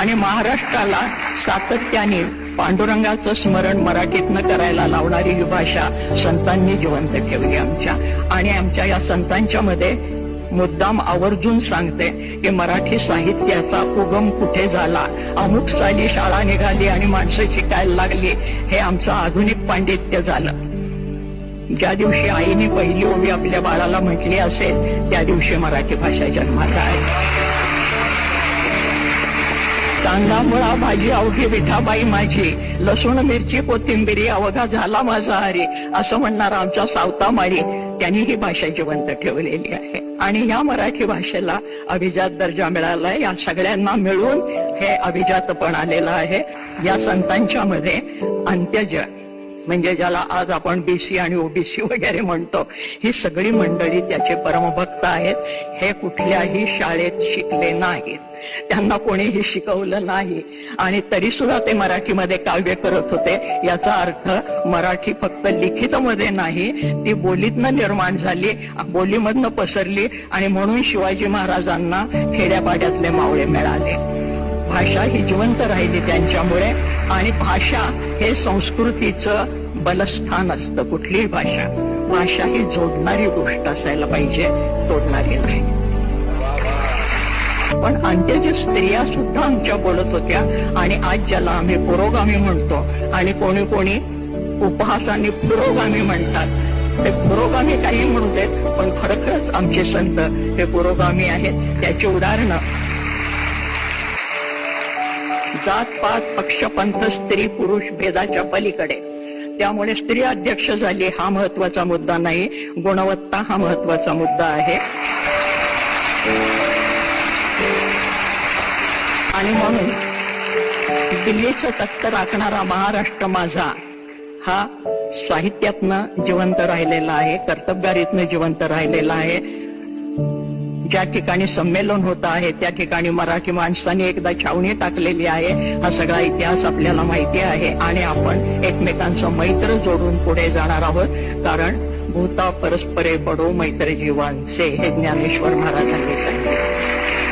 आणि महाराष्ट्राला सातत्याने पांडुरंगाचं स्मरण मराठीतनं करायला लावणारी ही भाषा संतांनी जिवंत ठेवली आमच्या. आणि आमच्या या संतांच्या मध्ये मुद्दाम आवर्जून सांगते की मराठी साहित्याचा उगम कुठे झाला, अमुक साली शाळा निघाली आणि माणसं शिकायला लागली, हे आमचं आधुनिक पांडित्य झालं. ज्या दिवशी आईने पहिली ओवी आपल्या बाळाला म्हटली असेल त्या दिवशी मराठी भाषा जन्माला आहे. कांदा मुळा भाजी अवघी विठाबाई माझी, लसूण मिरची कोथिंबिरी अवघा झाला माझा हरी, असं म्हणणारा आमचा सावता माळी त्यांनी ही भाषा जिवंत ठेवलेली आहे. आणि या मराठी भाषेला अभिजात दर्जा मिळालाय. या सगळ्यांना मिळून हे अभिजातपण आलेलं आहे. या संतांच्या मध्ये अंत्यज म्हणजे ज्याला आज आपण बीसी आणि ओबीसी वगैरे म्हणतो, ही सगळी मंडळी त्याचे परमभक्त आहेत. हे कुठल्याही शाळेत शिकले नाहीत, त्यांना कोणीही शिकवलं नाही आणि तरी सुद्धा ते मराठीमध्ये काव्य करत होते. याचा अर्थ मराठी फक्त लिखितमध्ये नाही, ती बोलीतनं निर्माण झाली, बोलीमधनं पसरली आणि म्हणून शिवाजी महाराजांना खेड्यापाड्यातले मावळे मिळाले. भाषा ही जिवंत राहिली त्यांच्यामुळे. आणि भाषा हे संस्कृतीचं बलस्थान असतं. कुठलीही भाषा ही जोडणारी गोष्ट असायला पाहिजे, तोडणारी नाही. पण अंत्यज स्त्रिया सुद्धा आमच्या बोलत होत्या. आणि आज ज्याला आम्ही पुरोगामी म्हणतो आणि कोणी कोणी उपहासाने पुरोगामी म्हणतात, ते पुरोगामी काही म्हणू देत, पण खरोखरच आमचे संत हे पुरोगामी आहेत. त्याची उदाहरणं जात पात पक्ष पंथ स्त्री पुरुष भेदाच्या पलीकडे. त्यामुळे स्त्री अध्यक्ष झाली हा महत्वाचा मुद्दा नाही, गुणवत्ता हा महत्वाचा मुद्दा आहे. आणि म्हणून दिल्लीचं तख्त राखणारा महाराष्ट्र माझा हा साहित्यातनं जिवंत राहिलेला आहे, कर्तबगारीतनं जिवंत राहिलेला आहे. ज्या ठिकाणी संमेलन होत आहे त्या ठिकाणी मराठी माणसाने एकदा छावणी टाकलेली आहे. हा सगळा इतिहास आपल्याला माहिती आहे आणि आपण एकमेकांचं मैत्र जोडून पुढे जाणार आहोत. कारण भूता परस्परे पडो मैत्र जीवांचे, हे ज्ञानेश्वर महाराजांनी सांगितले.